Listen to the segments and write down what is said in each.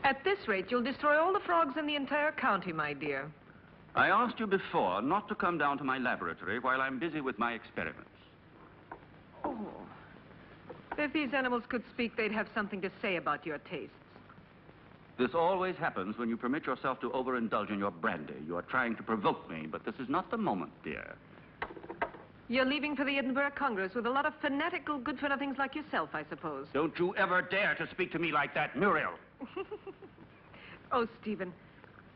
At this rate, you'll destroy all the frogs in the entire county, my dear. I asked you before not to come down to my laboratory while I'm busy with my experiments. Oh. If these animals could speak, they'd have something to say about your tastes. This always happens when you permit yourself to overindulge in your brandy. You are trying to provoke me, but this is not the moment, dear. You're leaving for the Edinburgh Congress with a lot of fanatical good-for-nothings like yourself, I suppose. Don't you ever dare to speak to me like that, Muriel. Oh, Stephen,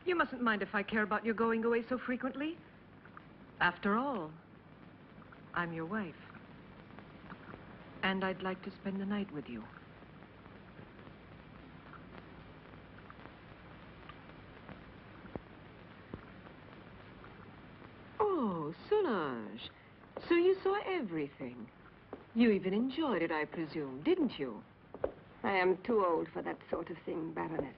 you mustn't mind if I care about your going away so frequently. After all, I'm your wife. And I'd like to spend the night with you. Oh, Solange. So you saw everything. You even enjoyed it, I presume, didn't you? I am too old for that sort of thing, Baroness.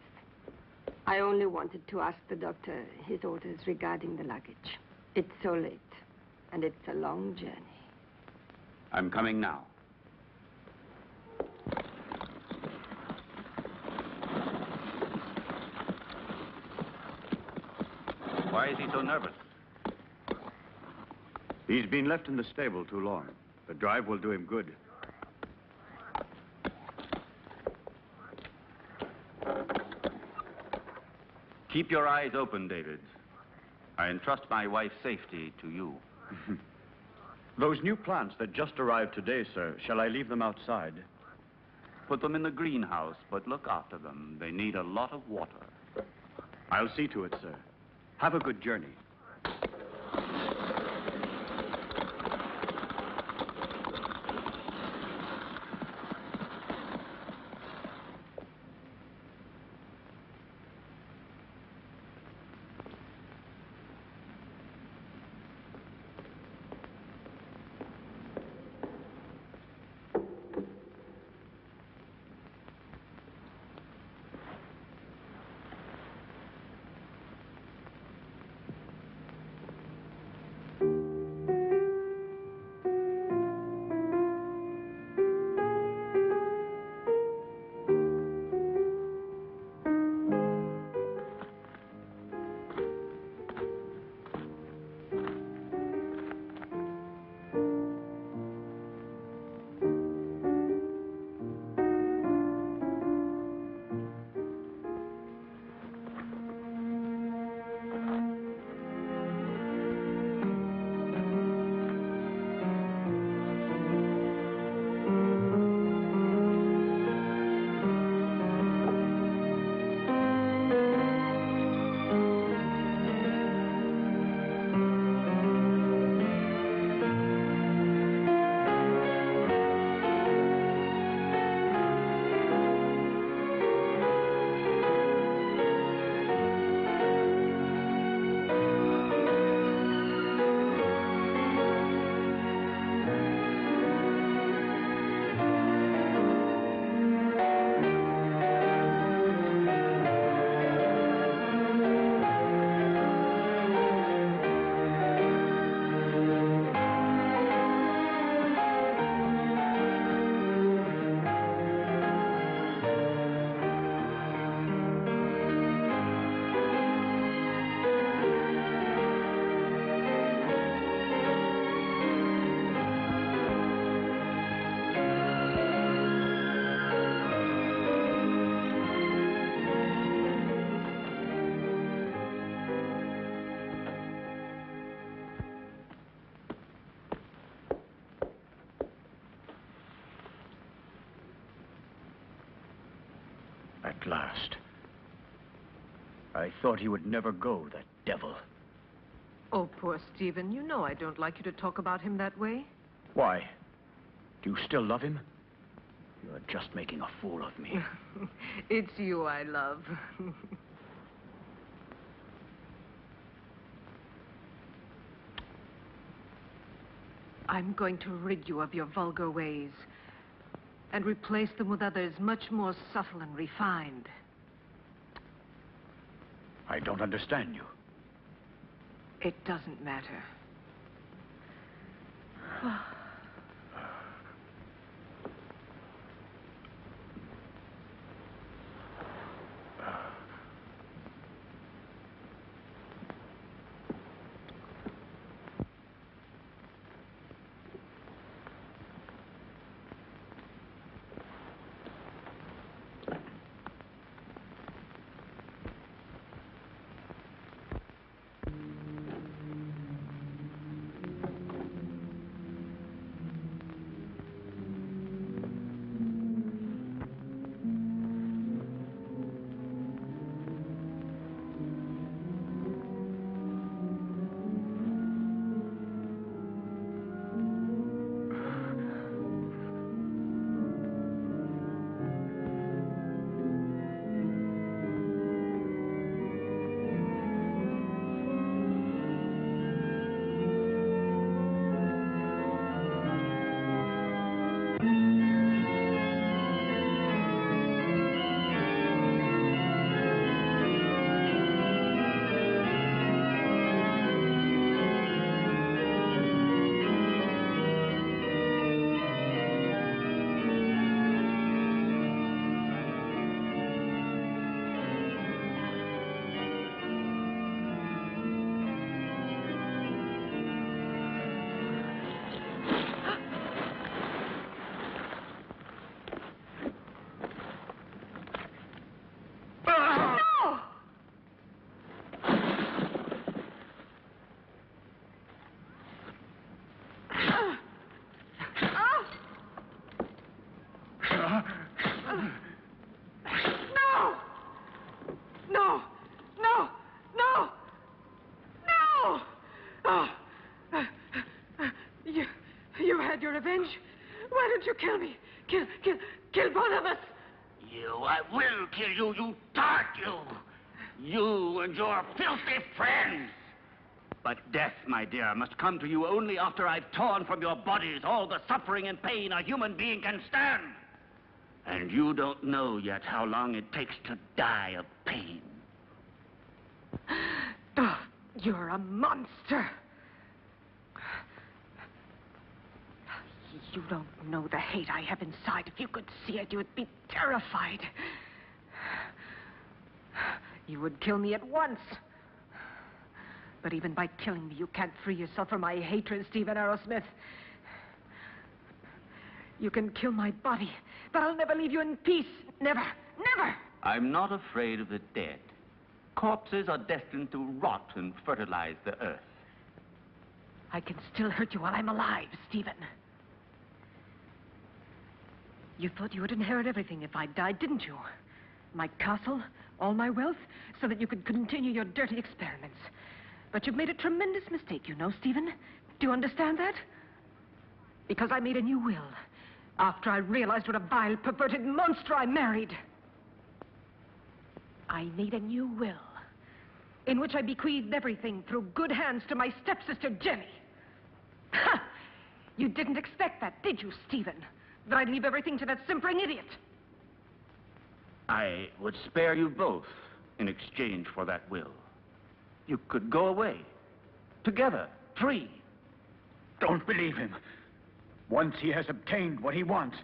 I only wanted to ask the doctor his orders regarding the luggage. It's so late, and it's a long journey. I'm coming now. Why is he so nervous? He's been left in the stable too long. The drive will do him good. Keep your eyes open, David. I entrust my wife's safety to you. Those new plants that just arrived today, sir, shall I leave them outside? Put them in the greenhouse, but look after them. They need a lot of water. I'll see to it, sir. Have a good journey. At last. I thought he would never go, that devil. Oh, poor Stephen. You know I don't like you to talk about him that way. Why? Do you still love him? You're just making a fool of me. It's you I love. I'm going to rid you of your vulgar ways and replace them with others much more subtle and refined. I don't understand you. It doesn't matter. You had your revenge? Why don't you kill me? Kill both of us! I will kill you, you tart, you! You and your filthy friends! But death, my dear, must come to you only after I've torn from your bodies all the suffering and pain a human being can stand. And you don't know yet how long it takes to die of pain. Oh, you're a monster. You don't know the hate I have inside. If you could see it, you would be terrified. You would kill me at once. But even by killing me, you can't free yourself from my hatred, Stephen Arrowsmith. You can kill my body, but I'll never leave you in peace. Never, never! I'm not afraid of the dead. Corpses are destined to rot and fertilize the earth. I can still hurt you while I'm alive, Stephen. You thought you would inherit everything if I died, didn't you? My castle, all my wealth, so that you could continue your dirty experiments. But you've made a tremendous mistake, you know, Stephen. Do you understand that? Because I made a new will after I realized what a vile, perverted monster I married. I made a new will in which I bequeathed everything through good hands to my stepsister, Jenny. Ha! You didn't expect that, did you, Stephen? That I'd leave everything to that simpering idiot. I would spare you both in exchange for that will. You could go away, together, free. Don't believe him. Once he has obtained what he wants,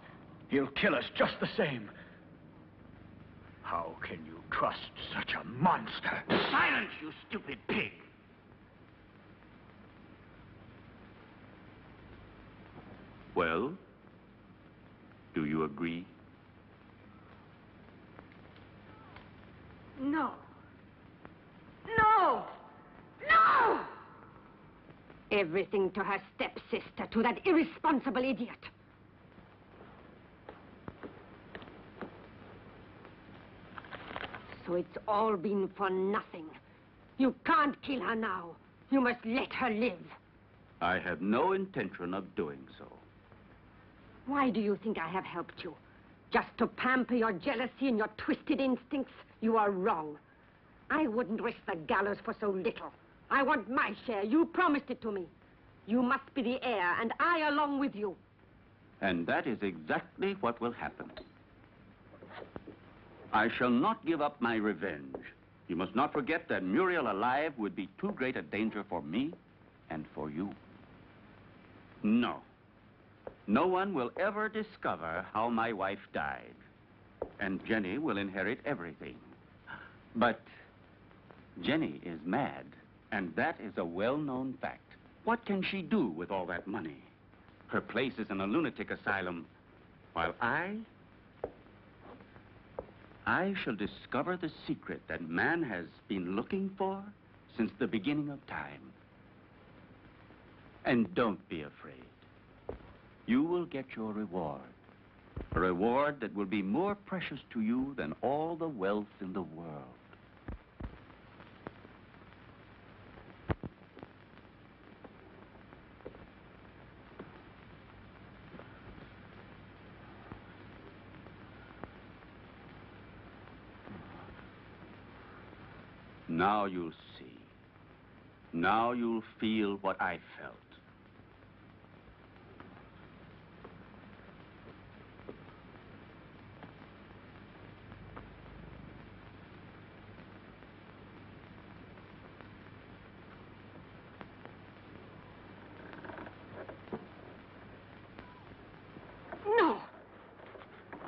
he'll kill us just the same. How can you trust such a monster? Silence, you stupid pig! Well, do you agree? No. No! No! Everything to her stepsister, to that irresponsible idiot. So it's all been for nothing. You can't kill her now. You must let her live. I have no intention of doing so. Why do you think I have helped you? Just to pamper your jealousy and your twisted instincts? You are wrong. I wouldn't risk the gallows for so little. I want my share. You promised it to me. You must be the heir, and I along with you. And that is exactly what will happen. I shall not give up my revenge. You must not forget that Muriel alive would be too great a danger for me and for you. No. No one will ever discover how my wife died. And Jenny will inherit everything. But Jenny is mad, and that is a well-known fact. What can she do with all that money? Her place is in a lunatic asylum, while I shall discover the secret that man has been looking for since the beginning of time. And don't be afraid. You will get your reward. A reward that will be more precious to you than all the wealth in the world. Now you'll see. Now you'll feel what I felt. No!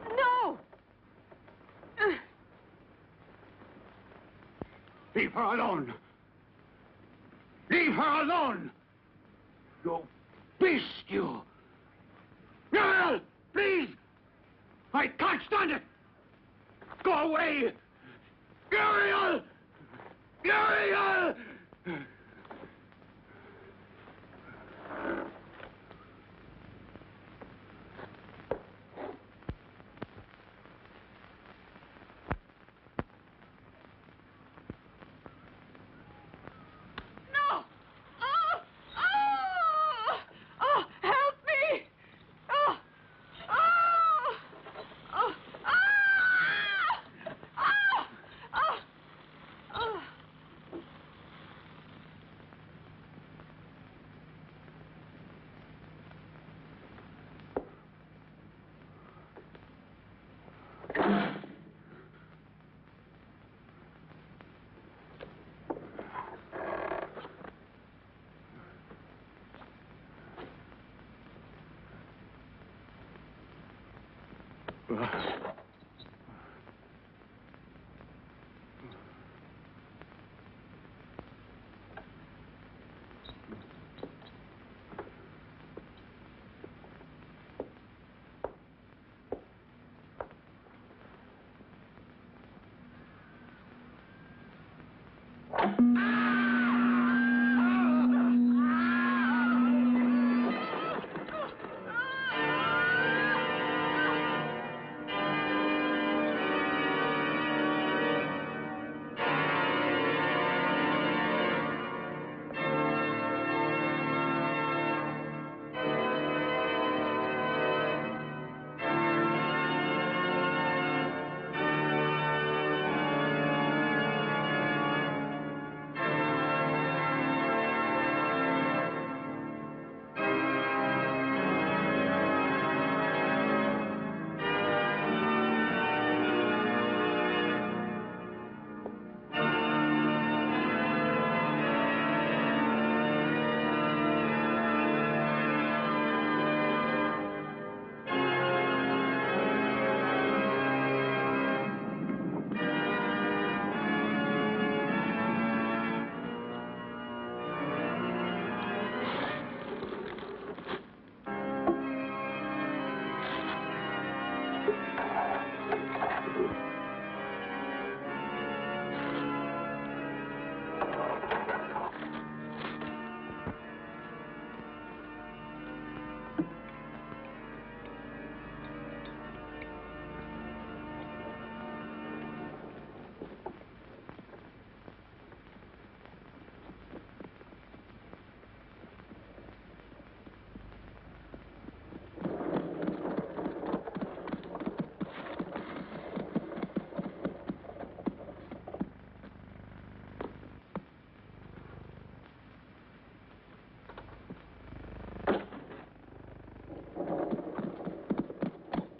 No! Leave her alone! Leave her alone! You beast, you! Muriel! Please! I can't stand it! Go away! Muriel! Muriel! No! Oh! Oh!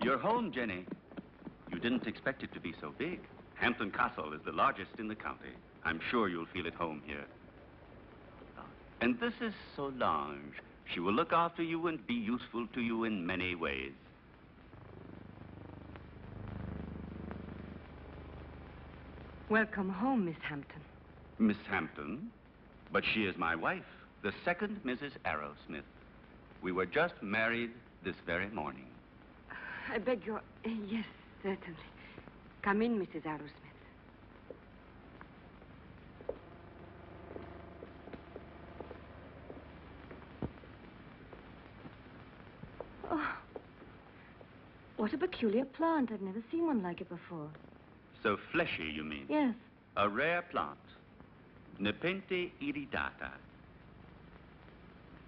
You're home, Jenny. You didn't expect it to be so big. Hampton Castle is the largest in the county. I'm sure you'll feel at home here. And this is Solange. She will look after you and be useful to you in many ways. Welcome home, Miss Hampton. Miss Hampton? But she is my wife, the second Mrs. Arrowsmith. We were just married this very morning. I beg your... Yes, certainly. Come in, Mrs. Arrowsmith. Oh, what a peculiar plant. I've never seen one like it before. So fleshy, you mean? Yes. A rare plant. Nepenthe iridata.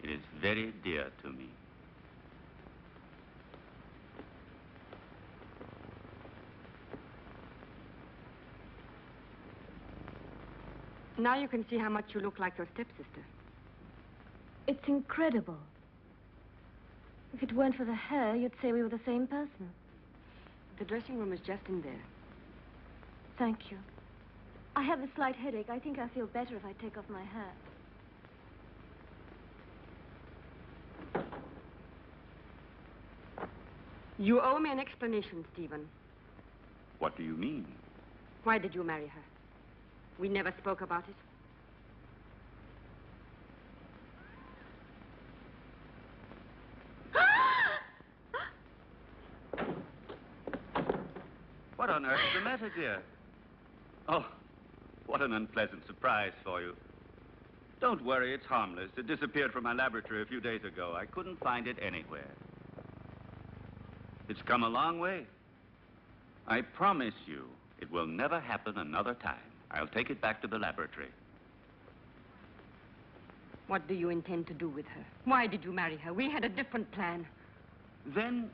It is very dear to me. Now you can see how much you look like your stepsister. It's incredible. If it weren't for the hair, you'd say we were the same person. The dressing room is just in there. Thank you. I have a slight headache. I think I'll feel better if I take off my hat. You owe me an explanation, Stephen. What do you mean? Why did you marry her? We never spoke about it. What on earth is the matter, dear? Oh, what an unpleasant surprise for you. Don't worry, it's harmless. It disappeared from my laboratory a few days ago. I couldn't find it anywhere. It's come a long way. I promise you, it will never happen another time. I'll take it back to the laboratory. What do you intend to do with her? Why did you marry her? We had a different plan. Then,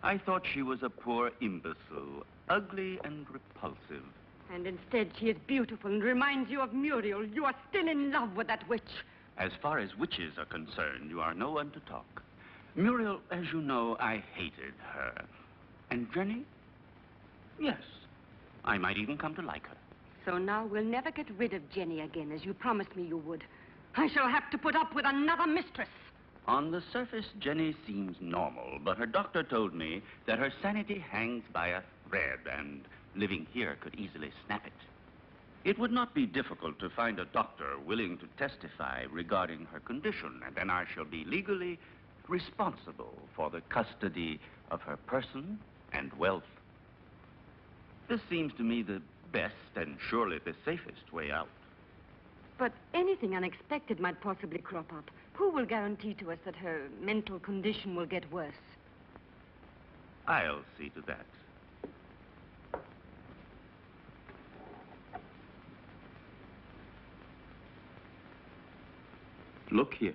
I thought she was a poor imbecile, ugly and repulsive. And instead, she is beautiful and reminds you of Muriel. You are still in love with that witch. As far as witches are concerned, you are no one to talk. Muriel, as you know, I hated her. And Jenny? Yes, I might even come to like her. So now we'll never get rid of Jenny again, as you promised me you would. I shall have to put up with another mistress. On the surface, Jenny seems normal, but her doctor told me that her sanity hangs by a thread, and living here could easily snap it. It would not be difficult to find a doctor willing to testify regarding her condition, and then I shall be legally responsible for the custody of her person and wealth. This seems to me the best and surely the safest way out. But anything unexpected might possibly crop up. Who will guarantee to us that her mental condition will get worse? I'll see to that. Look here.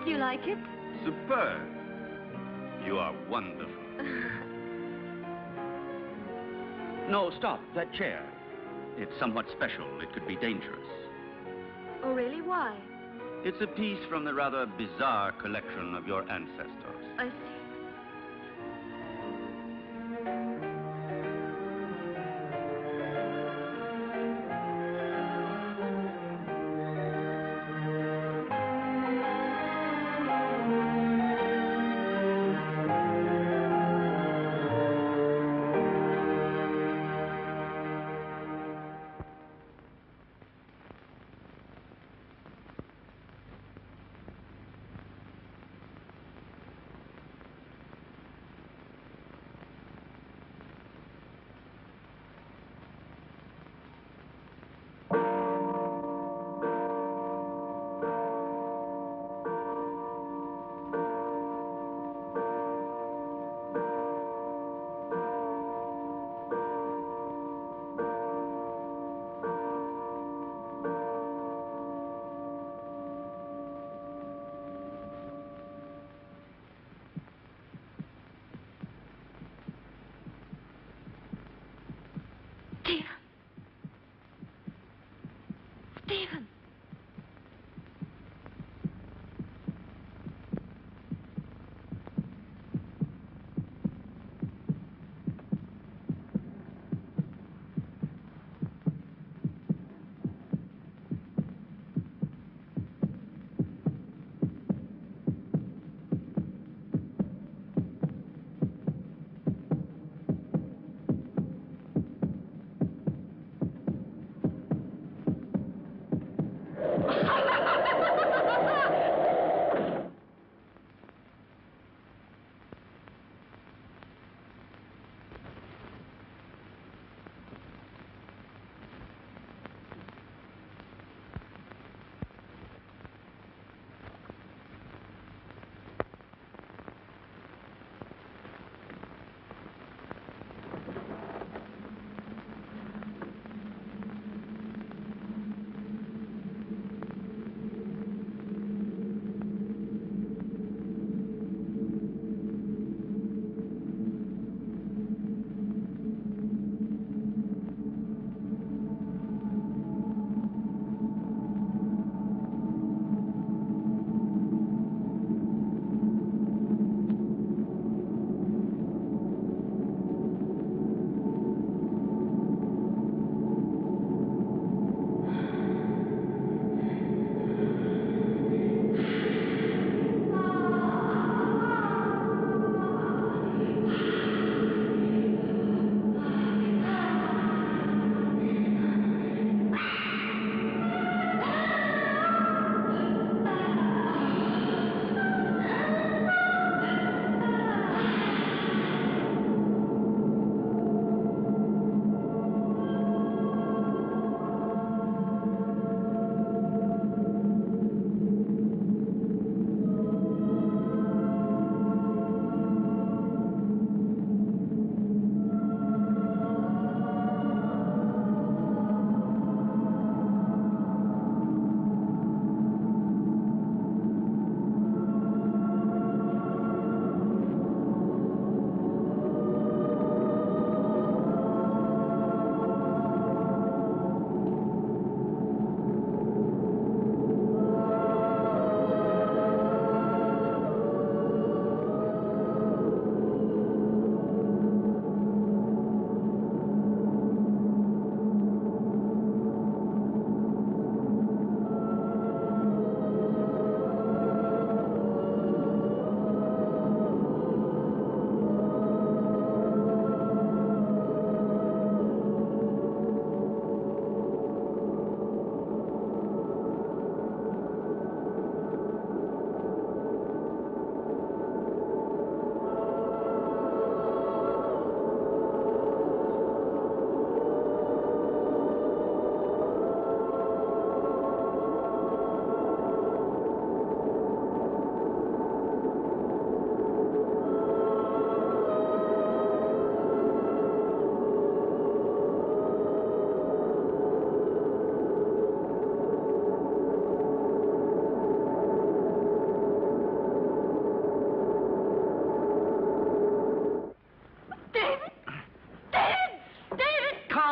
Do you like it? Superb. You are wonderful. No, stop. That chair. It's somewhat special. It could be dangerous. Oh, really? Why? It's a piece from the rather bizarre collection of your ancestors. I see.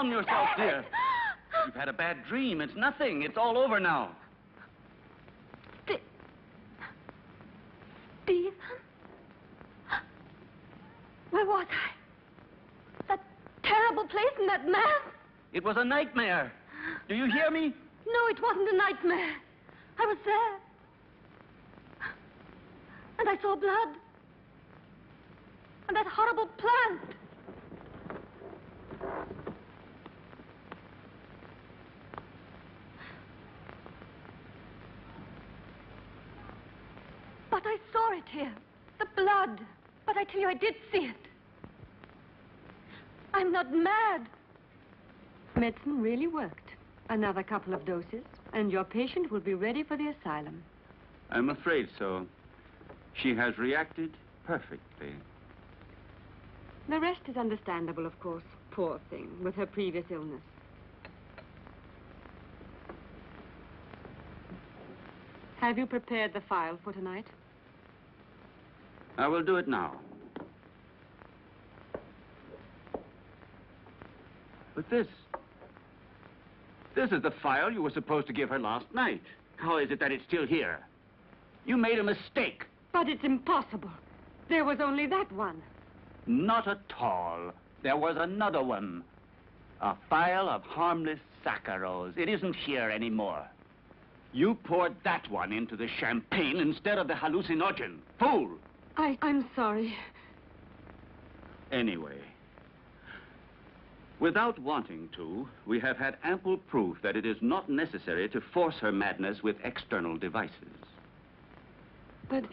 Calm yourself, dear. You've had a bad dream. It's nothing. It's all over now. Stephen? Where was I? That terrible place and that man? It was a nightmare. Do you hear me? No, it wasn't a nightmare. I was there. And I saw blood. And that horrible plant. But I saw it here. The blood. But I tell you, I did see it. I'm not mad. Medicine really worked. Another couple of doses, and your patient will be ready for the asylum. I'm afraid so. She has reacted perfectly. The rest is understandable, of course. Poor thing, with her previous illness. Have you prepared the file for tonight? I will do it now. But this is the file you were supposed to give her last night. How is it that it's still here? You made a mistake. But it's impossible. There was only that one. Not at all. There was another one. A file of harmless saccharos. It isn't here anymore. You poured that one into the champagne instead of the hallucinogen. Fool! I'm sorry. Anyway, without wanting to, we have had ample proof that it is not necessary to force her madness with external devices. But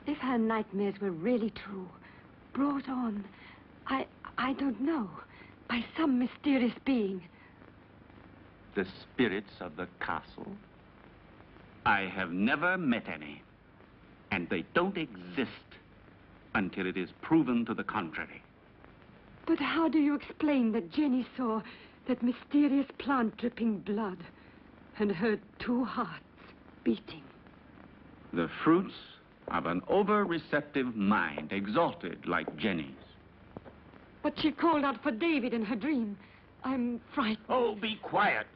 if her nightmares were really true, brought on, I don't know, by some mysterious being. The spirits of the castle? I have never met any. And they don't exist until it is proven to the contrary. But how do you explain that Jenny saw that mysterious plant dripping blood and heard two hearts beating? The fruits of an over-receptive mind, exalted like Jenny's. But she called out for David in her dream. I'm frightened. Oh, be quiet.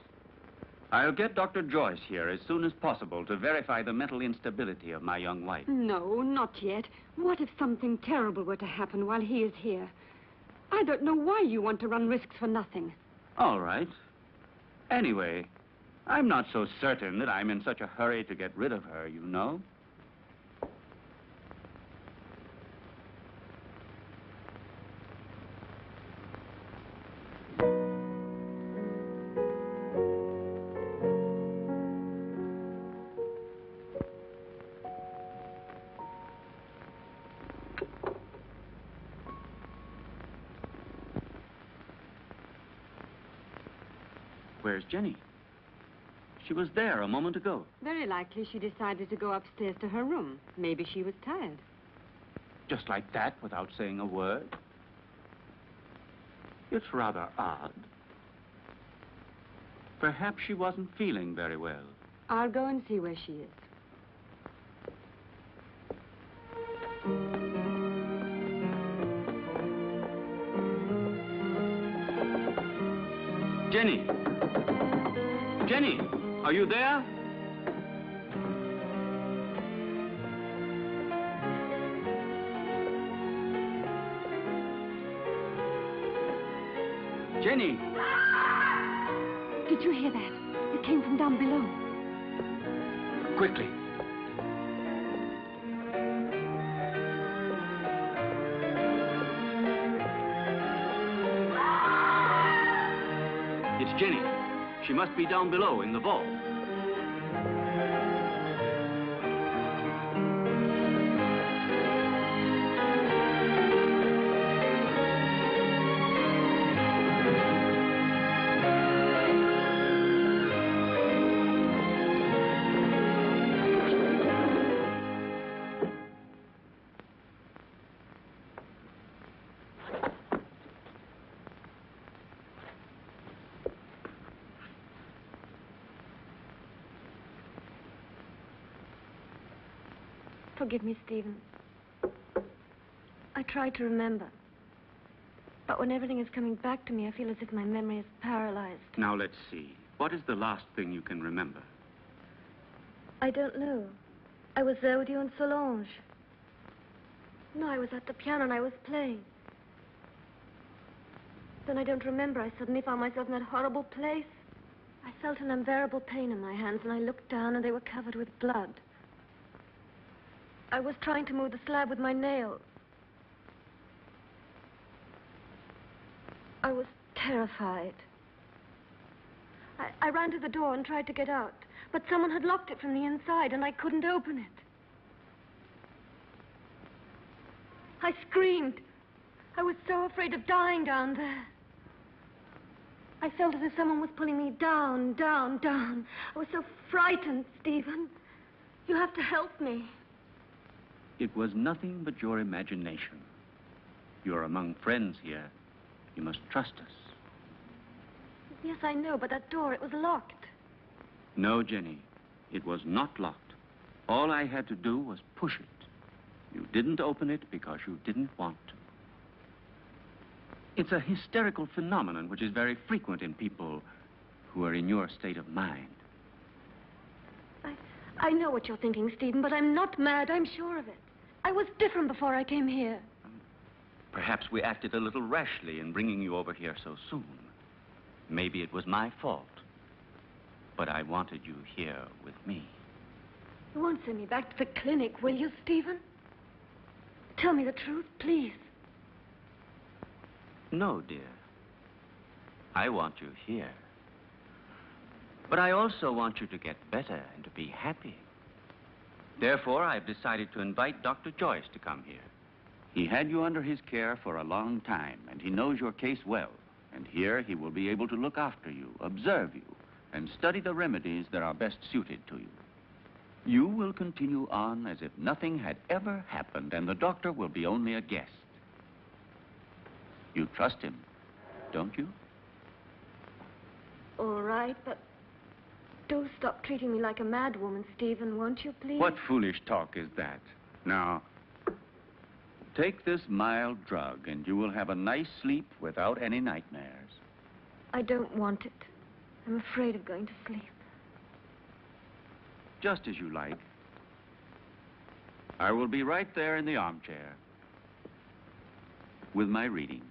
I'll get Dr. Joyce here as soon as possible to verify the mental instability of my young wife. No, not yet. What if something terrible were to happen while he is here? I don't know why you want to run risks for nothing. All right. Anyway, I'm not so certain that I'm in such a hurry to get rid of her, you know. Where's Jenny? She was there a moment ago. Very likely she decided to go upstairs to her room. Maybe she was tired. Just like that, without saying a word? It's rather odd. Perhaps she wasn't feeling very well. I'll go and see where she is. Jenny! Jenny, are you there? Jenny! Did you hear that? It came from down below. Quickly. It's Jenny. She must be down below in the vault. Forgive me, Stephen. I try to remember. But when everything is coming back to me, I feel as if my memory is paralyzed. Now, let's see. What is the last thing you can remember? I don't know. I was there with you and Solange. No, I was at the piano and I was playing. Then I don't remember. I suddenly found myself in that horrible place. I felt an unbearable pain in my hands, and I looked down, and they were covered with blood. I was trying to move the slab with my nails. I was terrified. I ran to the door and tried to get out, but someone had locked it from the inside, and I couldn't open it. I screamed. I was so afraid of dying down there. I felt as if someone was pulling me down, down, down. I was so frightened, Stephen. You have to help me. It was nothing but your imagination. You're among friends here. You must trust us. Yes, I know, but that door, it was locked. No, Jenny. It was not locked. All I had to do was push it. You didn't open it because you didn't want to. It's a hysterical phenomenon which is very frequent in people who are in your state of mind. I know what you're thinking, Stephen, but I'm not mad. I'm sure of it. I was different before I came here. Perhaps we acted a little rashly in bringing you over here so soon. Maybe it was my fault. But I wanted you here with me. You won't send me back to the clinic, will you, Stephen? Tell me the truth, please. No, dear. I want you here. But I also want you to get better and to be happy. Therefore, I've decided to invite Dr. Joyce to come here. He had you under his care for a long time, and he knows your case well. And here he will be able to look after you, observe you, and study the remedies that are best suited to you. You will continue on as if nothing had ever happened, and the doctor will be only a guest. You trust him, don't you? All right, but do stop treating me like a mad woman, Stephen, won't you, please? What foolish talk is that? Now, take this mild drug, and you will have a nice sleep without any nightmares. I don't want it. I'm afraid of going to sleep. Just as you like. I will be right there in the armchair with my reading.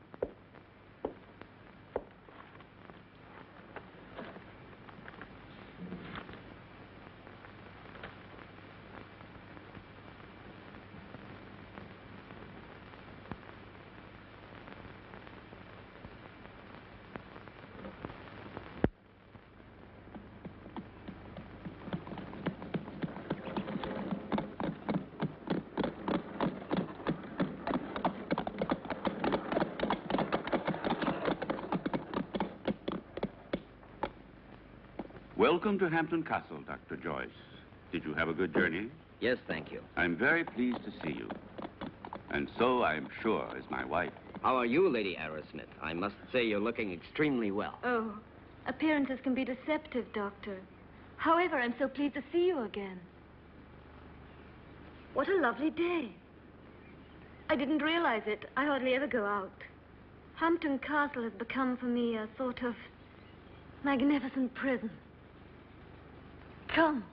Welcome to Hampton Castle, Dr. Joyce. Did you have a good journey? Yes, thank you. I'm very pleased to see you. And so, I'm sure, is my wife. How are you, Lady Arrowsmith? I must say you're looking extremely well. Oh, appearances can be deceptive, Doctor. However, I'm so pleased to see you again. What a lovely day. I didn't realize it. I hardly ever go out. Hampton Castle has become for me a sort of magnificent prison. Come.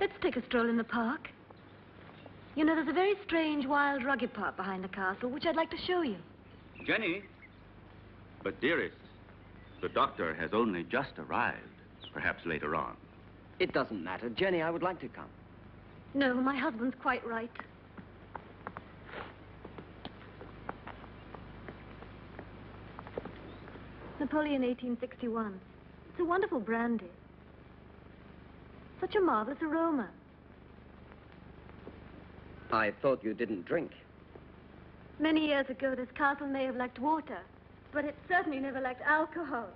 Let's take a stroll in the park. You know, there's a very strange, wild, rugged part behind the castle, which I'd like to show you. Jenny? But, dearest, the doctor has only just arrived. Perhaps later on. It doesn't matter. Jenny, I would like to come. No, my husband's quite right. Napoleon 1861. It's a wonderful brandy. Such a marvelous aroma. I thought you didn't drink. Many years ago, this castle may have lacked water, but it certainly never lacked alcohol.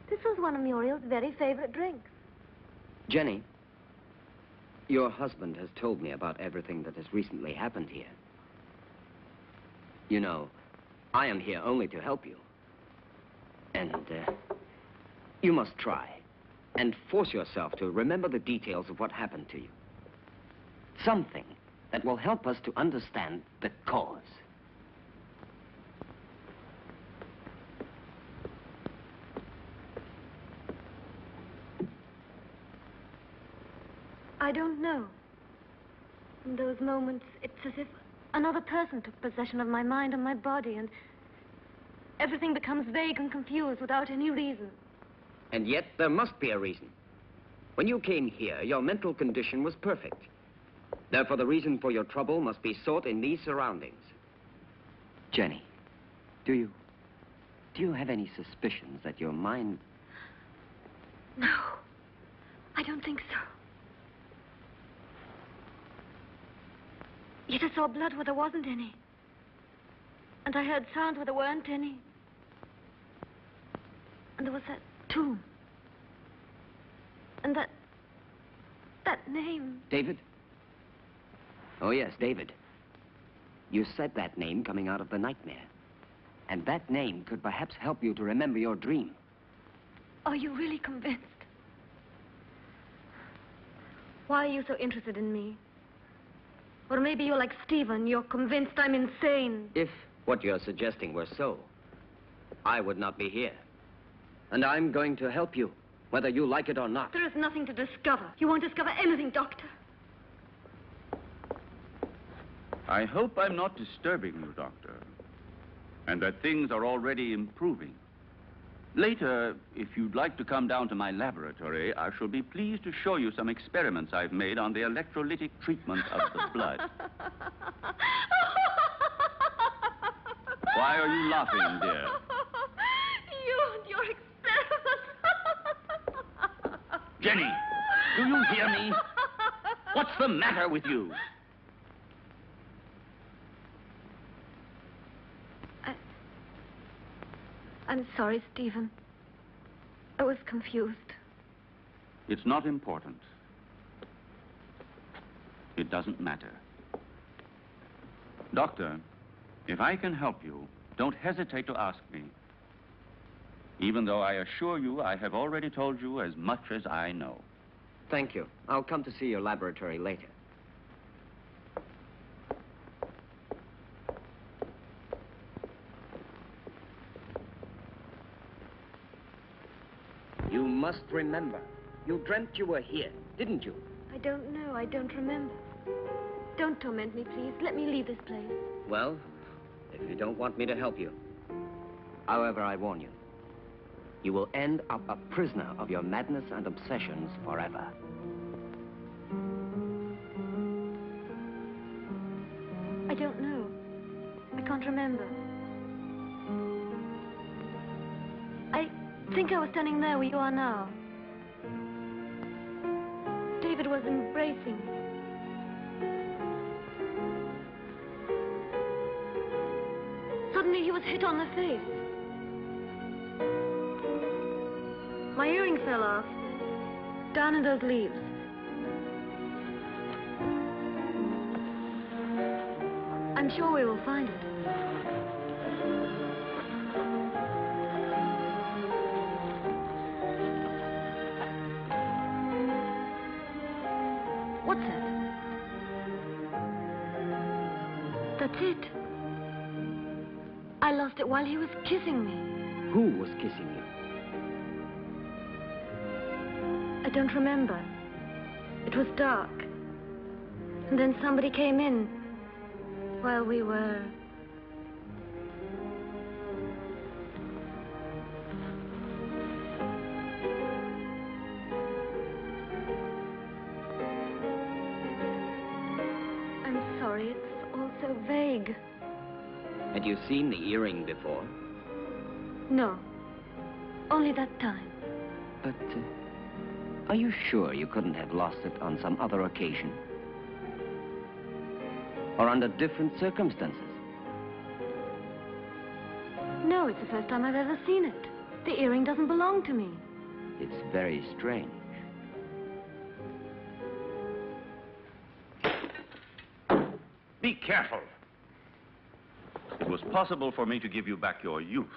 This was one of Muriel's very favorite drinks. Jenny, your husband has told me about everything that has recently happened here. You know, I am here only to help you. And, you must try and force yourself to remember the details of what happened to you. Something that will help us to understand the cause. I don't know. In those moments, it's as if another person took possession of my mind and my body, and everything becomes vague and confused without any reason. And yet, there must be a reason. When you came here, your mental condition was perfect. Therefore, the reason for your trouble must be sought in these surroundings. Jenny, do you have any suspicions that your mind... No, I don't think so. Yet I saw blood where there wasn't any. And I heard sounds where there weren't any. And there was that tomb. And that name. David? Oh, yes, David. You said that name coming out of the nightmare. And that name could perhaps help you to remember your dream. Are you really convinced? Why are you so interested in me? Or maybe you're like Stephen, you're convinced I'm insane. If what you're suggesting were so, I would not be here. And I'm going to help you, whether you like it or not. There is nothing to discover. You won't discover anything, Doctor. I hope I'm not disturbing you, Doctor, and that things are already improving. Later, if you'd like to come down to my laboratory, I shall be pleased to show you some experiments I've made on the electrolytic treatment of the blood. Why are you laughing, dear? You and your experiments. Jenny, do you hear me? What's the matter with you? I'm sorry, Stephen. I was confused. It's not important. It doesn't matter. Doctor, if I can help you, don't hesitate to ask me. Even though I assure you I have already told you as much as I know. Thank you. I'll come to see your laboratory later. You must remember. You dreamt you were here, didn't you? I don't know. I don't remember. Don't torment me, please. Let me leave this place. Well, if you don't want me to help you. However, I warn you. You will end up a prisoner of your madness and obsessions forever. I don't know. I can't remember. I think I was standing there where you are now. David was embracing me. Suddenly he was hit on the face. My earring fell off, down in those leaves. I'm sure we will find it. What's that? That's it. I lost it while he was kissing me. Who was kissing you? I don't remember. It was dark. And then somebody came in while we were... I'm sorry, it's all so vague. Had you seen the earring before? No, only that time. But, are you sure you couldn't have lost it on some other occasion? Or under different circumstances? No, it's the first time I've ever seen it. The earring doesn't belong to me. It's very strange. Be careful. It was possible for me to give you back your youth.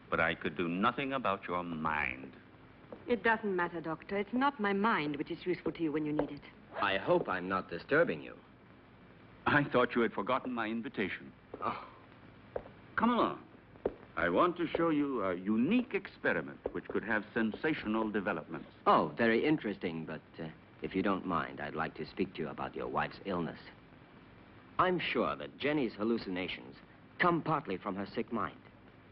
But I could do nothing about your mind. It doesn't matter, Doctor. It's not my mind which is useful to you when you need it. I hope I'm not disturbing you. I thought you had forgotten my invitation. Oh, Come along. I want to show you a unique experiment which could have sensational developments. oh, very interesting, but if you don't mind, I'd like to speak to you about your wife's illness. I'm sure that Jenny's hallucinations come partly from her sick mind.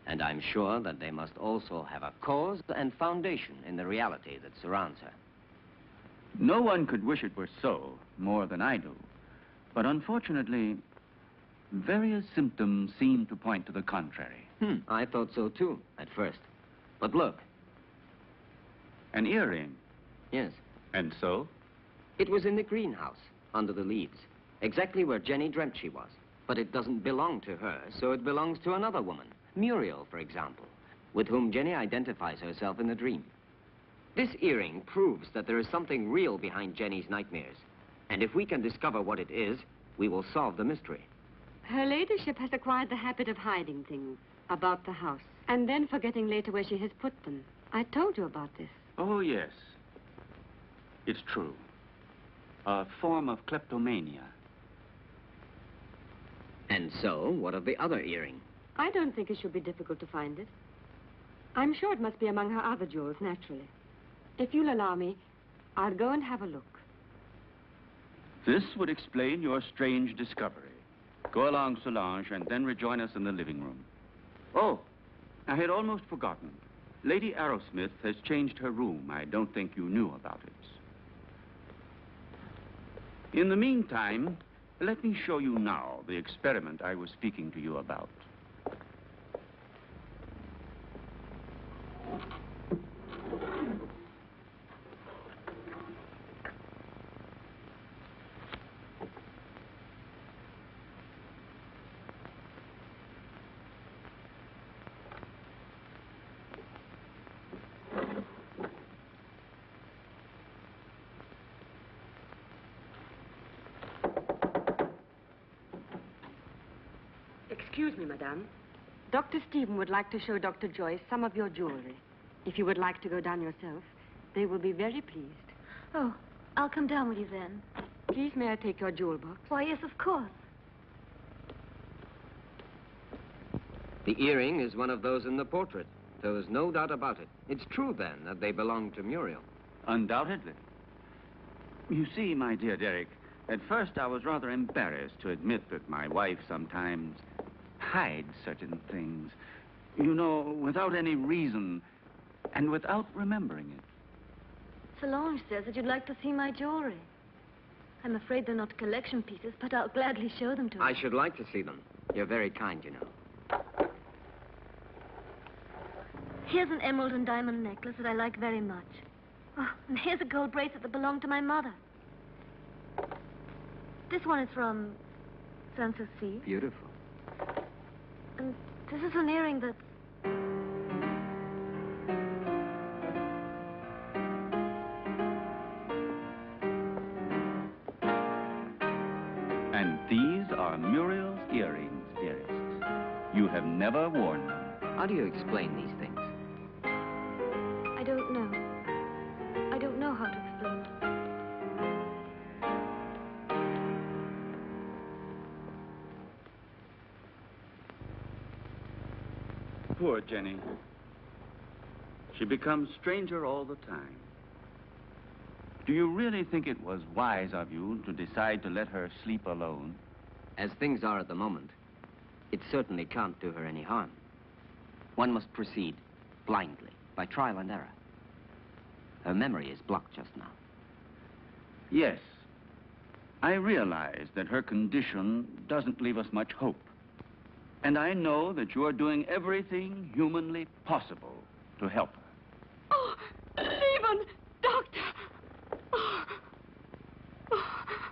And I'm sure that they must also have a cause and foundation in the reality that surrounds her. No one could wish it were so, more than I do. But unfortunately, various symptoms seem to point to the contrary. I thought so too, at first. But look. An earring. Yes. And so? It was in the greenhouse, under the leaves. Exactly where Jenny dreamt she was. But it doesn't belong to her, so it belongs to another woman. Muriel, for example, with whom Jenny identifies herself in the dream. This earring proves that there is something real behind Jenny's nightmares. And if we can discover what it is, we will solve the mystery. Her ladyship has acquired the habit of hiding things about the house, and then forgetting later where she has put them. I told you about this. Oh, yes. It's true. A form of kleptomania. And so, what of the other earring? I don't think it should be difficult to find it. I'm sure it must be among her other jewels, naturally. If you'll allow me, I'll go and have a look. This would explain your strange discovery. Go along, Solange, and then rejoin us in the living room. Oh, I had almost forgotten. Lady Arrowsmith has changed her room. I don't think you knew about it. In the meantime, let me show you now the experiment I was speaking to you about. Excuse me, madame. Dr. Stephen would like to show Dr. Joyce some of your jewelry. If you would like to go down yourself, they will be very pleased. Oh, I'll come down with you then. Please, may I take your jewel box? Why, yes, of course. The earring is one of those in the portrait. There is no doubt about it. It's true, then, that they belong to Muriel. Undoubtedly. You see, my dear Derek, at first I was rather embarrassed to admit that my wife sometimes hides certain things. You know, without any reason and without remembering it. Solange says that you'd like to see my jewelry. I'm afraid they're not collection pieces, but I'll gladly show them to her. I should like to see them. You're very kind, you know. Here's an emerald and diamond necklace that I like very much. Oh, and here's a gold bracelet that belonged to my mother. This one is from Sanssouci. Beautiful. And this is an earring that... And these are Muriel's earrings, dearest. You have never worn them. How do you explain these things? I don't know. I don't know how to explain it. Poor Jenny. She becomes stranger all the time. Do you really think it was wise of you to decide to let her sleep alone? As things are at the moment, it certainly can't do her any harm. One must proceed blindly, by trial and error. Her memory is blocked just now. Yes. I realize that her condition doesn't leave us much hope. And I know that you are doing everything humanly possible to help her. Oh, Stephen! Doctor! Oh.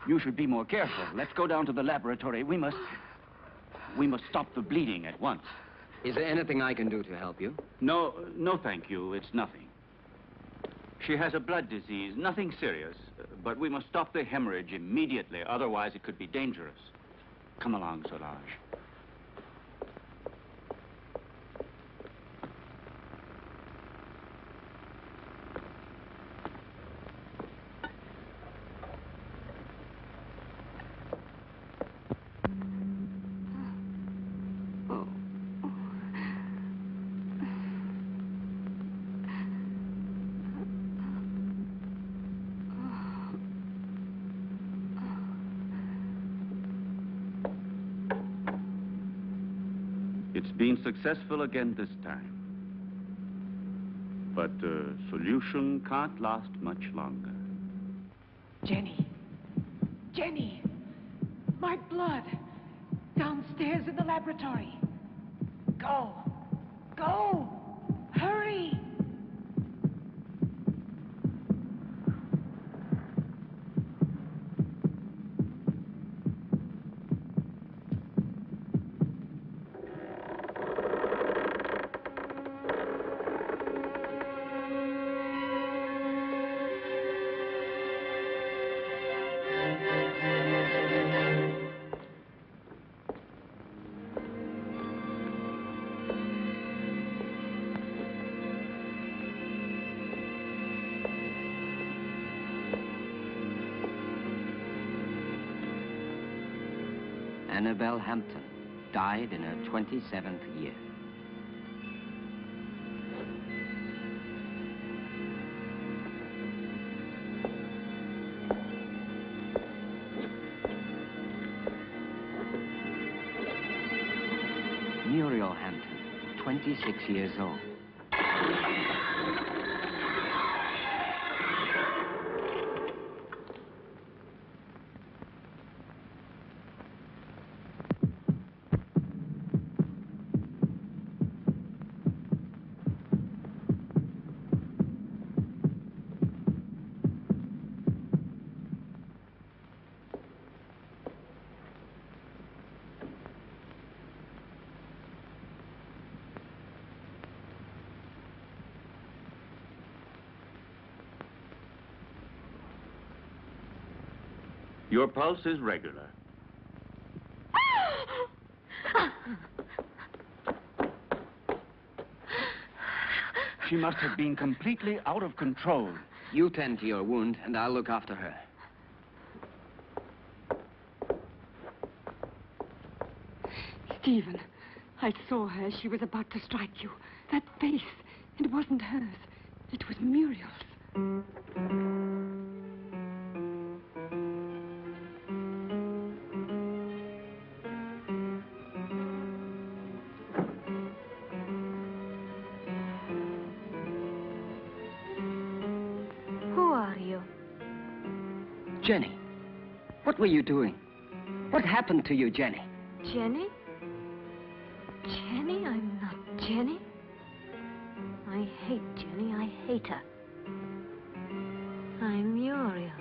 You should be more careful. Let's go down to the laboratory. We must stop the bleeding at once. Is there anything I can do to help you? No, thank you. It's nothing. She has a blood disease, nothing serious. But we must stop the hemorrhage immediately, otherwise it could be dangerous. Come along, Solange. It's been successful again this time. But the solution can't last much longer. Jenny. Jenny! My blood! Downstairs in the laboratory. Go! Go! Hurry! Annabelle Hampton died in her 27th year. Muriel Hampton, 26 years old. Your pulse is regular. She must have been completely out of control. You tend to your wound, and I'll look after her. Stephen, I saw her. She was about to strike you. That face, it wasn't hers. It was Muriel's. Jenny, what were you doing? What happened to you, Jenny? Jenny? Jenny? I'm not Jenny. I hate Jenny. I hate her. I'm Muriel.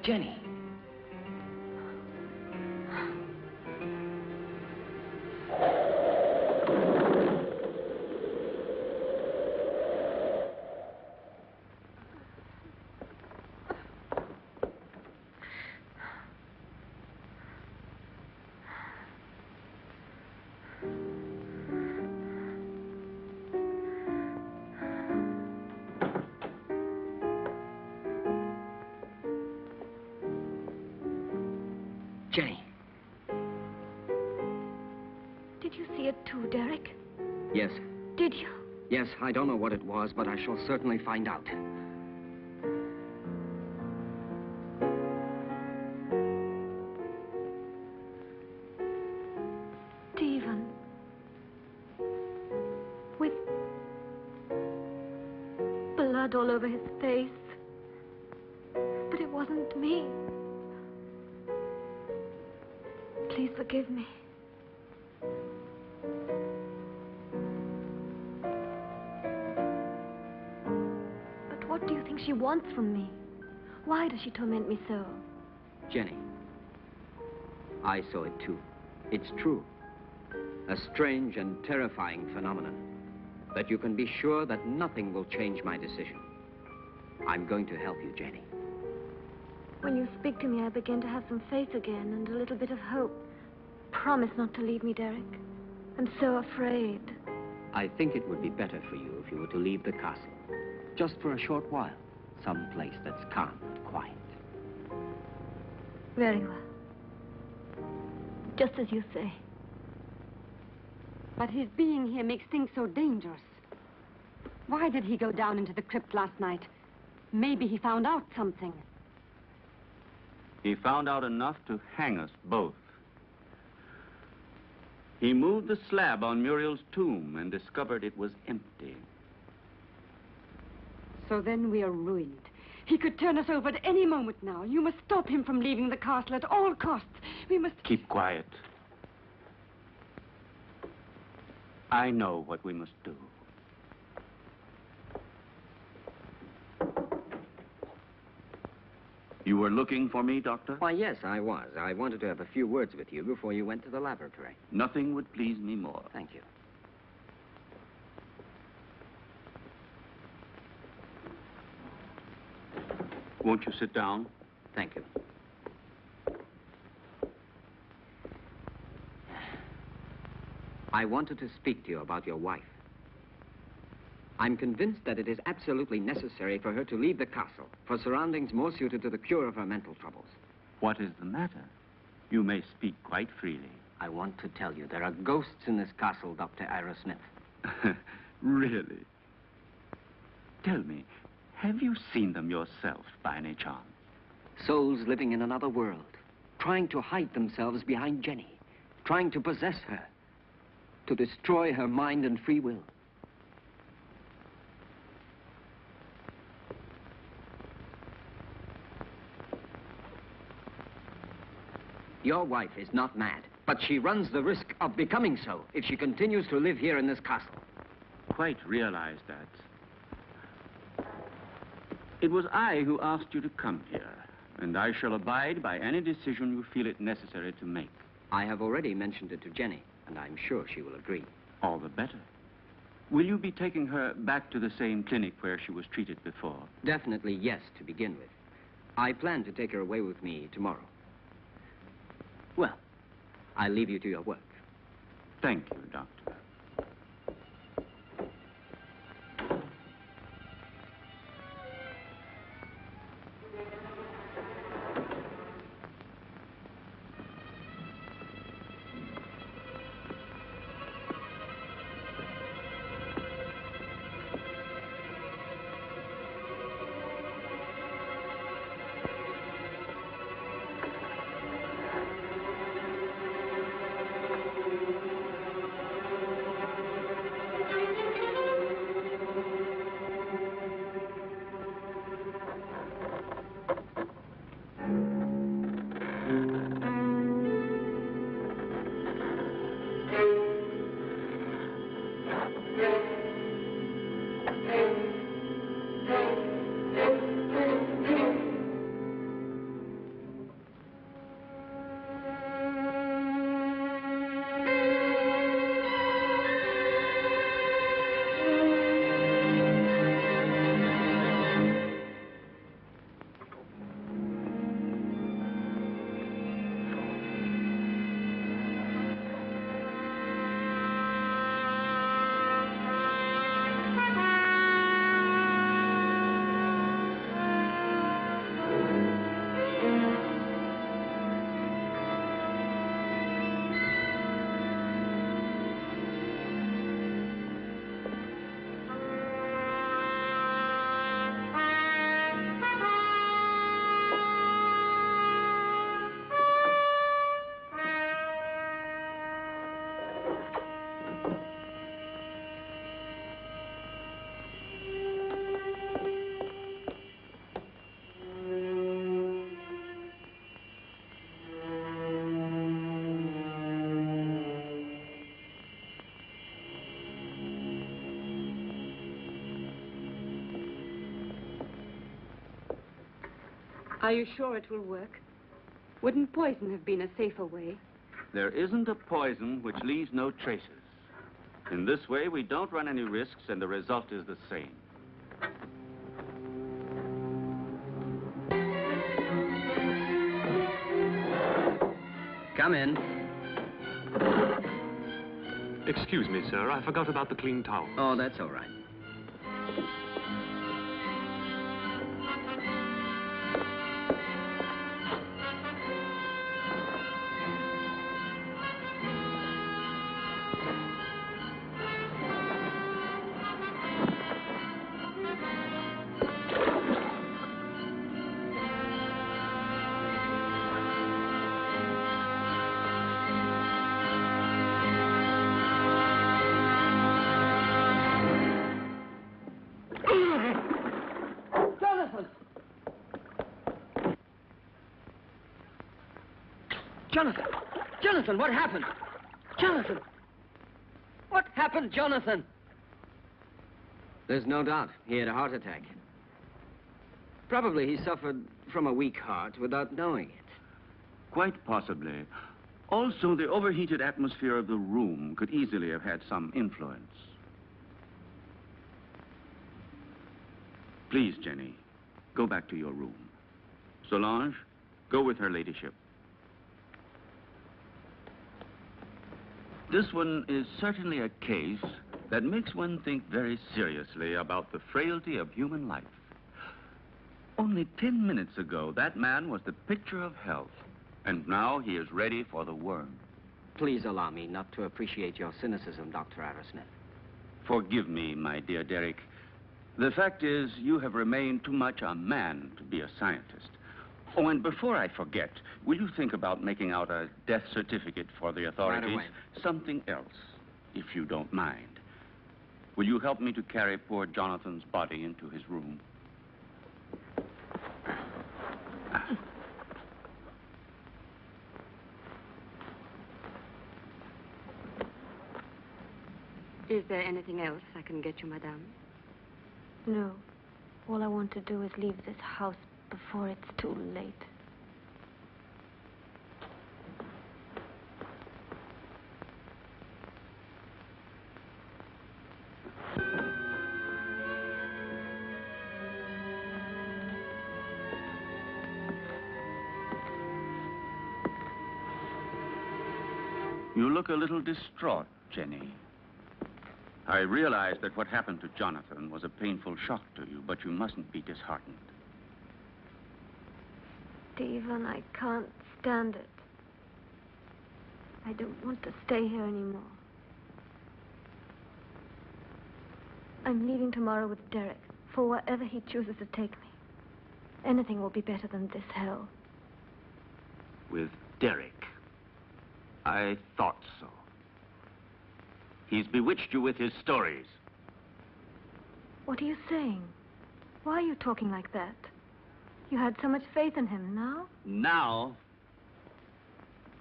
Jenny. Jenny. Did you see it too, Derek? Yes. Did you? Yes, I don't know what it was, but I shall certainly find out. Stephen. With blood all over his face. But it wasn't me. Please forgive me. But what do you think she wants from me? Why does she torment me so? Jenny, I saw it too. It's true. A strange and terrifying phenomenon. But you can be sure that nothing will change my decision. I'm going to help you, Jenny. When you speak to me, I begin to have some faith again and a little bit of hope. Promise not to leave me, Derek. I'm so afraid. I think it would be better for you if you were to leave the castle. Just for a short while. Some place that's calm and quiet. Very well. Just as you say. But his being here makes things so dangerous. Why did he go down into the crypt last night? Maybe he found out something. He found out enough to hang us both. He moved the slab on Muriel's tomb and discovered it was empty. So then we are ruined. He could turn us over at any moment now. You must stop him from leaving the castle at all costs. We must... Keep quiet. I know what we must do. You were looking for me, Doctor? Why, yes, I was. I wanted to have a few words with you before you went to the laboratory. Nothing would please me more. Thank you. Won't you sit down? Thank you. I wanted to speak to you about your wife. I'm convinced that it is absolutely necessary for her to leave the castle for surroundings more suited to the cure of her mental troubles. What is the matter? You may speak quite freely. I want to tell you there are ghosts in this castle, Dr. Arrowsmith. Really? Tell me, have you seen them yourself by any chance? Souls living in another world, trying to hide themselves behind Jenny, trying to possess her, to destroy her mind and free will. Your wife is not mad, but she runs the risk of becoming so if she continues to live here in this castle. Quite realize that. It was I who asked you to come here, and I shall abide by any decision you feel it necessary to make. I have already mentioned it to Jenny, and I'm sure she will agree. All the better. Will you be taking her back to the same clinic where she was treated before? Definitely yes, to begin with. I plan to take her away with me tomorrow. Well, I leave you to your work. Thank you, Doctor. Are you sure it will work? Wouldn't poison have been a safer way? There isn't a poison which leaves no traces. In this way, we don't run any risks, and the result is the same. Come in. Excuse me, sir. I forgot about the clean towel. Oh, that's all right. Jonathan! Jonathan, what happened? Jonathan! What happened, Jonathan? There's no doubt he had a heart attack. Probably he suffered from a weak heart without knowing it. Quite possibly. Also, the overheated atmosphere of the room could easily have had some influence. Please, Jenny, go back to your room. Solange, go with her ladyship. This one is certainly a case that makes one think very seriously about the frailty of human life. Only 10 minutes ago, that man was the picture of health, and now he is ready for the worm. Please allow me not to appreciate your cynicism, Dr. Arrowsmith. Forgive me, my dear Derek. The fact is, you have remained too much a man to be a scientist. Oh, and before I forget, will you think about making out a death certificate for the authorities? Right away. Something else, if you don't mind. Will you help me to carry poor Jonathan's body into his room? Is there anything else I can get you, madame? No. All I want to do is leave this house before it's too late. You look a little distraught, Jenny. I realize that what happened to Jonathan was a painful shock to you, but you mustn't be disheartened. Stephen, I can't stand it. I don't want to stay here anymore. I'm leaving tomorrow with Derek for wherever he chooses to take me. Anything will be better than this hell. With Derek? I thought so. He's bewitched you with his stories. What are you saying? Why are you talking like that? You had so much faith in him. Now? Now,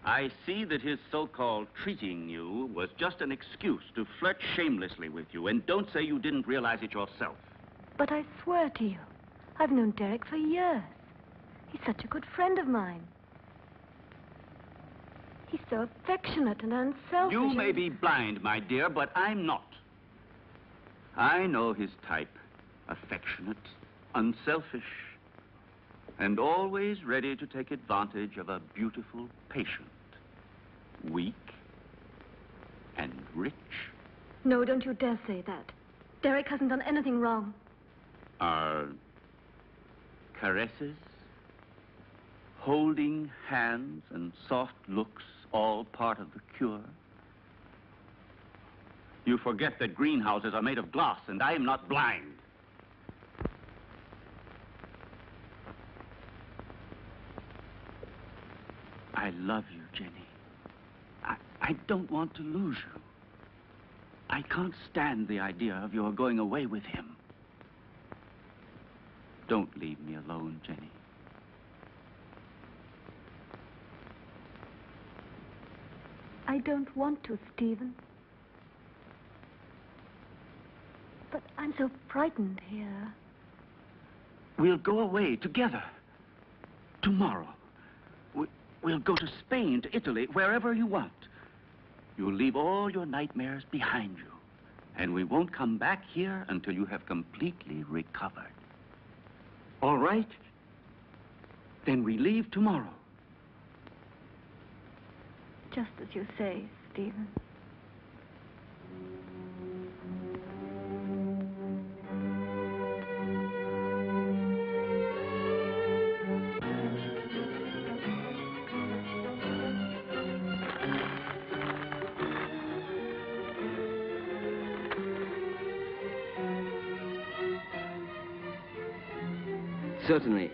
I see that his so-called treating you was just an excuse to flirt shamelessly with you, and don't say you didn't realize it yourself. But I swear to you, I've known Derek for years. He's such a good friend of mine. He's so affectionate and unselfish. You may be blind, my dear, but I'm not. I know his type. Affectionate, unselfish, and always ready to take advantage of a beautiful patient. Weak and rich. No, don't you dare say that. Derek hasn't done anything wrong. Are caresses, holding hands, and soft looks all part of the cure? You forget that greenhouses are made of glass, and I am not blind. I love you, Jenny. I don't want to lose you. I can't stand the idea of your going away with him. Don't leave me alone, Jenny. I don't want to, Stephen. But I'm so frightened here. We'll go away together. Tomorrow. We'll go to Spain, to Italy, wherever you want. You'll leave all your nightmares behind you. And we won't come back here until you have completely recovered. All right? Then we leave tomorrow. Just as you say, Stephen. Certainly,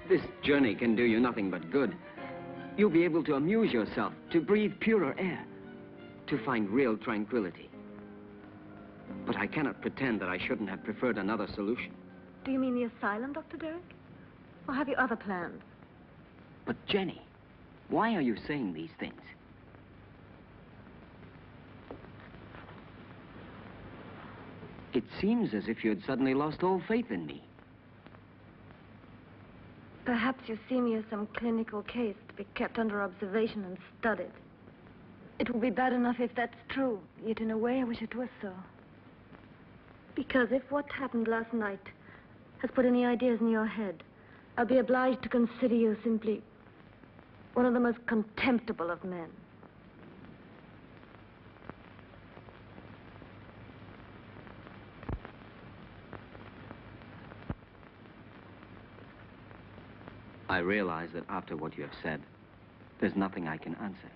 this journey can do you nothing but good. You'll be able to amuse yourself, to breathe purer air, to find real tranquility. But I cannot pretend that I shouldn't have preferred another solution. Do you mean the asylum, Dr. Derek? Or have you other plans? But Jenny, Why are you saying these things? It seems as if you had suddenly lost all faith in me. Perhaps you see me as some clinical case to be kept under observation and studied. It will be bad enough if that's true, yet in a way I wish it was so. Because if what happened last night has put any ideas in your head, I'll be obliged to consider you simply one of the most contemptible of men. I realize that after what you have said, there's nothing I can answer.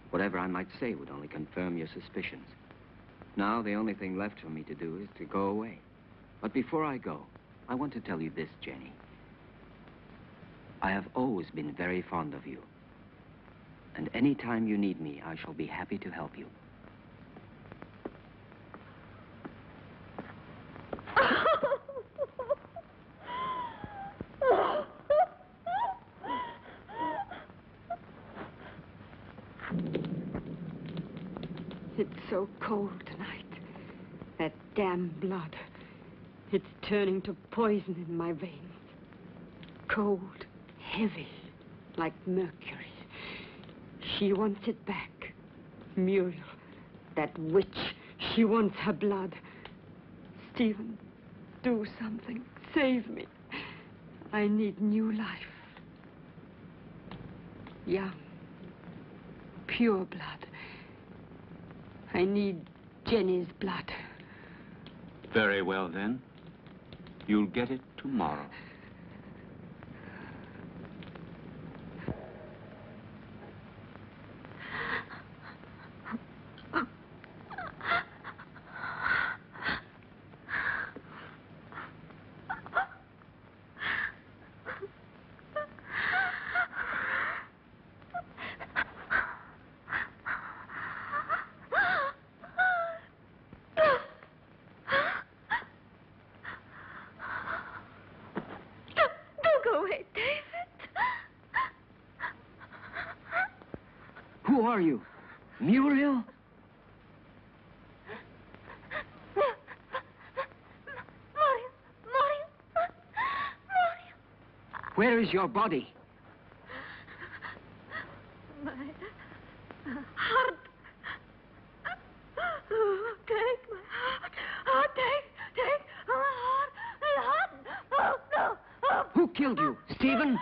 Whatever I might say would only confirm your suspicions. Now, the only thing left for me to do is to go away. But before I go, I want to tell you this, Jenny. I have always been very fond of you. And any time you need me, I shall be happy to help you. It's so cold tonight. That damn blood. It's turning to poison in my veins. Cold, heavy, like mercury. She wants it back. Muriel, that witch, she wants her blood. Stephen, do something. Save me. I need new life. Young, pure blood. I need Jenny's blood. Very well, then. You'll get it tomorrow. Who are you? Muriel? Where is your body? My heart. Oh, take my heart. Oh, take my heart. My heart. Oh, no. Oh. Who killed you? Stephen?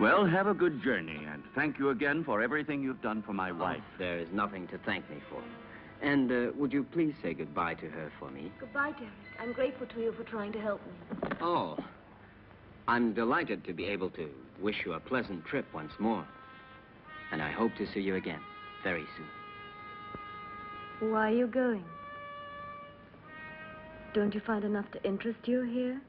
Well, have a good journey, and thank you again for everything you've done for my wife. There is nothing to thank me for. And would you please say goodbye to her for me? Goodbye, Derek. I'm grateful to you for trying to help me. Oh, I'm delighted to be able to wish you a pleasant trip once more. And I hope to see you again very soon. Why are you going? Don't you find enough to interest you here?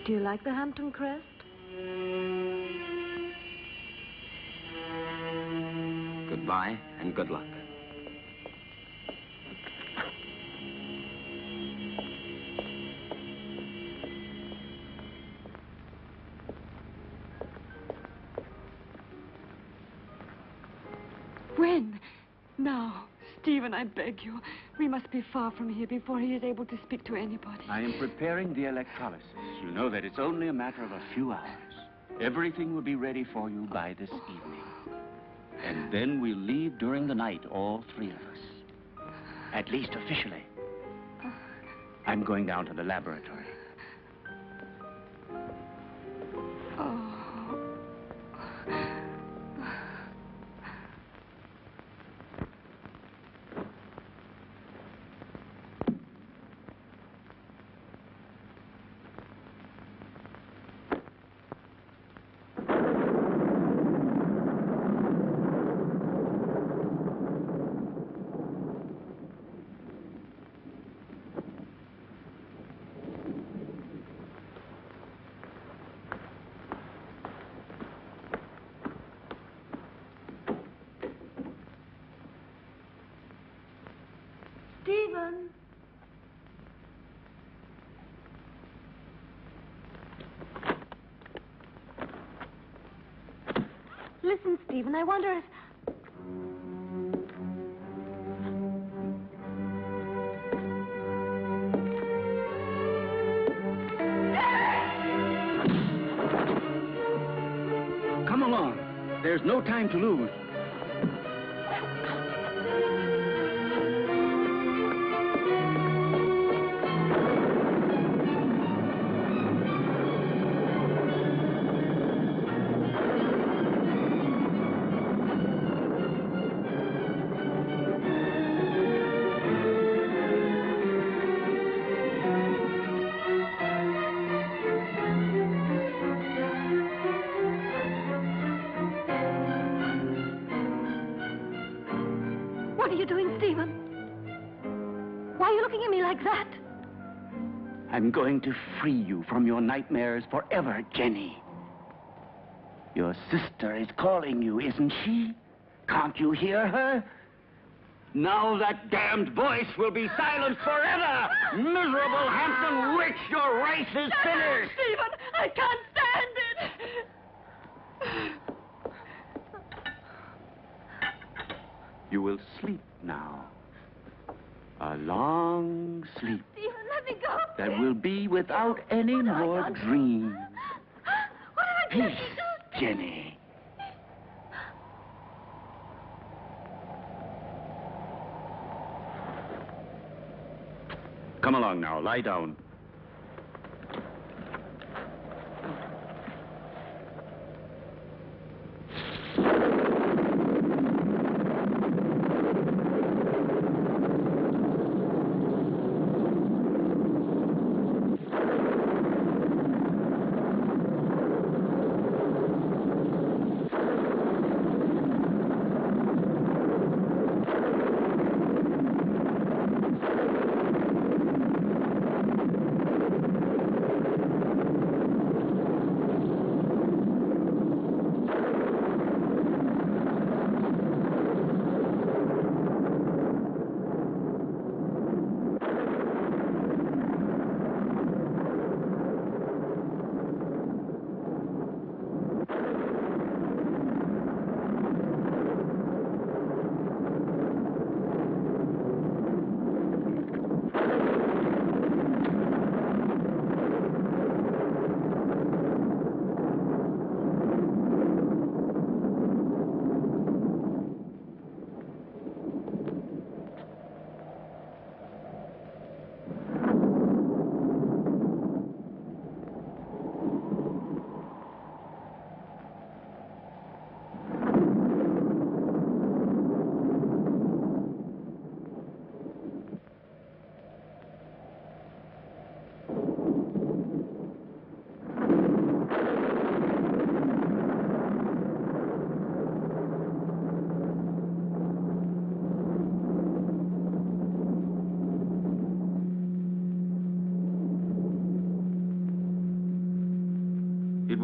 Do you like the Hampton Crest? Goodbye and good luck. When? Now. Stephen, I beg you. We must be far from here before he is able to speak to anybody. I am preparing the electrolysis. You know that it's only a matter of a few hours. Everything will be ready for you by this evening. And then we'll leave during the night, all three of us. At least officially. I'm going down to the laboratory. Stephen! Listen, Stephen, I wonder if... Come along. There's no time to lose. What are you doing, Stephen? Why are you looking at me like that? I'm going to free you from your nightmares forever, Jenny. Your sister is calling you, isn't she? Can't you hear her? Now that damned voice will be silenced forever! Miserable Hampton Witch, your race is finished! Stephen, I can't stand it! You will sleep now. A long sleep Stephen, let me go. that will be without any What have I more done? dreams. What have I done? Peace, Jenny. Come along now, lie down.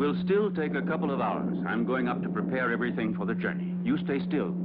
will still take a couple of hours. I'm going up to prepare everything for the journey. You stay still.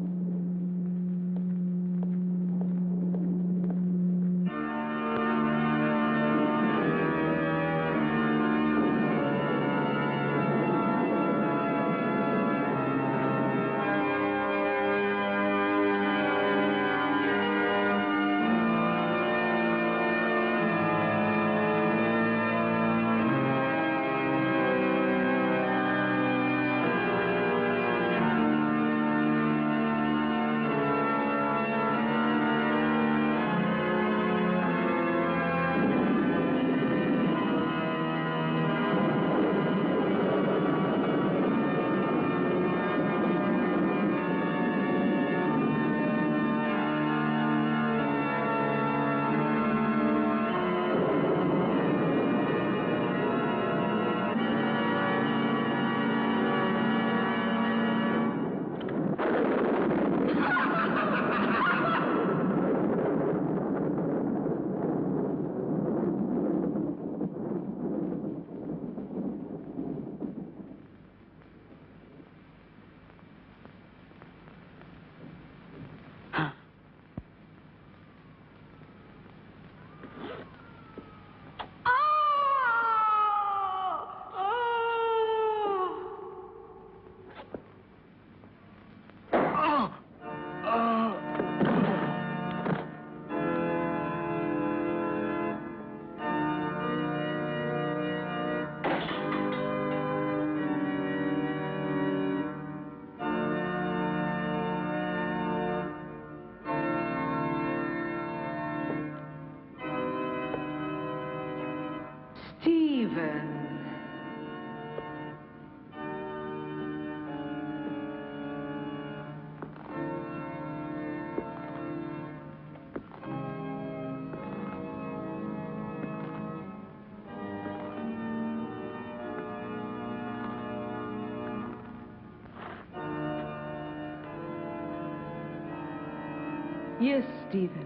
Yes, Stephen.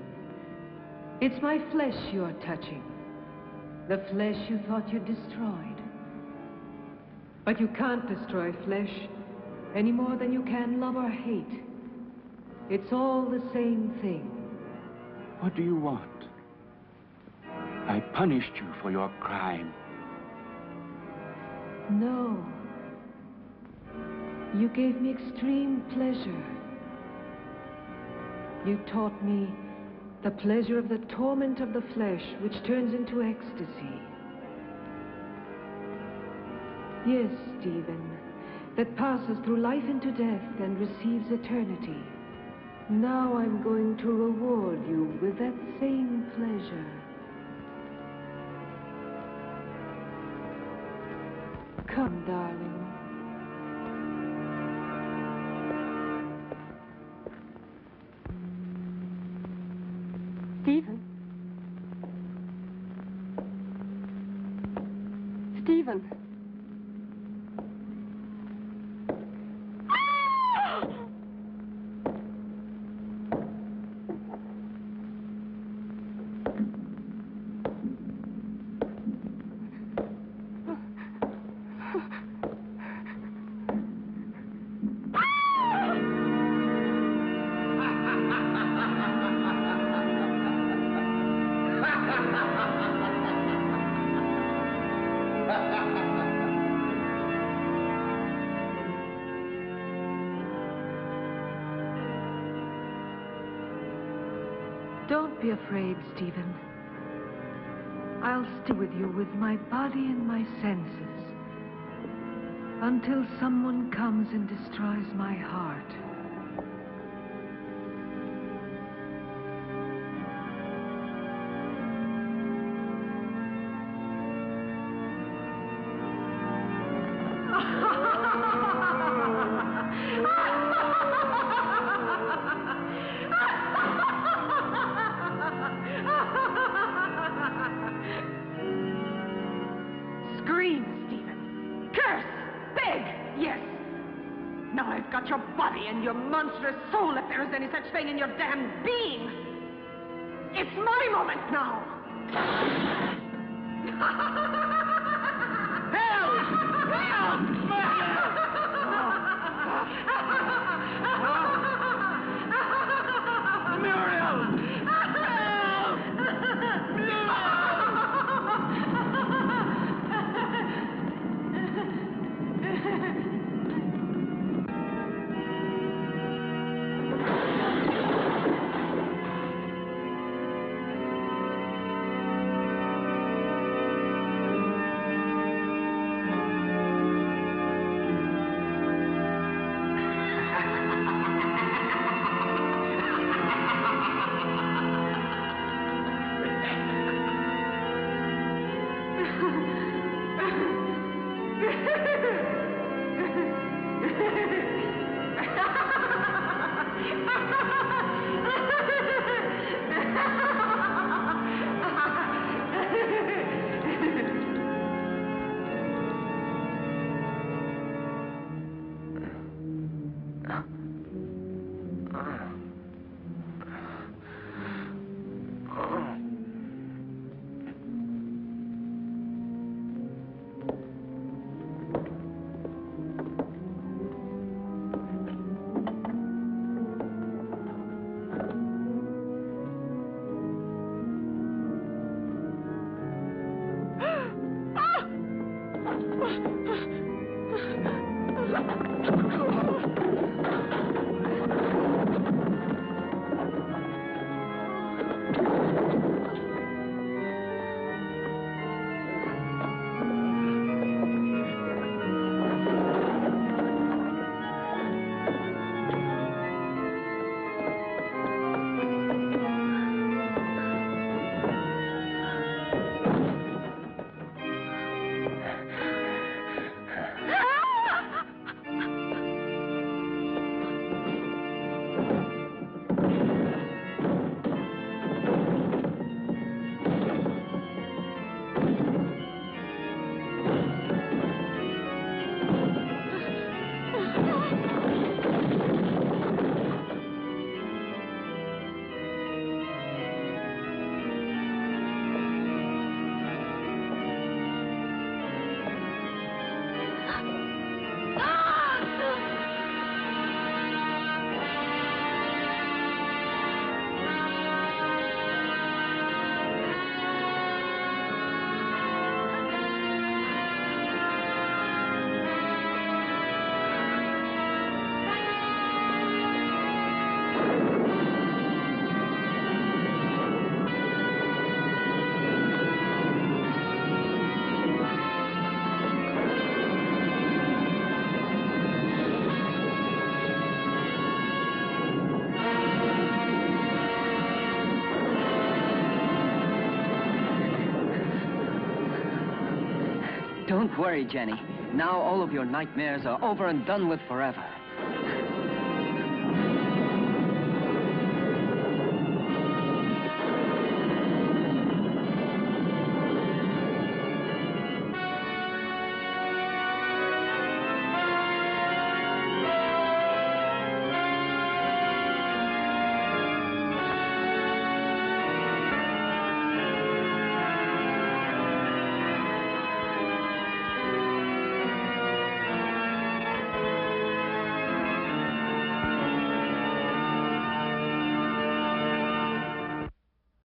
It's my flesh you're touching. The flesh you thought you destroyed. But you can't destroy flesh any more than you can love or hate. It's all the same thing. What do you want? I punished you for your crime. No. You gave me extreme pleasure. You taught me the pleasure of the torment of the flesh, which turns into ecstasy. Yes, Stephen, that passes through life into death and receives eternity. Now I'm going to reward you with that same pleasure. Come, darling. Stephen? Stephen? Don't be afraid, Stephen. I'll stay with you with my body and my senses until someone comes and destroys my heart. Your monstrous soul, if there is any such thing in your damned being. It's my moment now. Help! Help! Don't worry, Jenny. Now all of your nightmares are over and done with forever.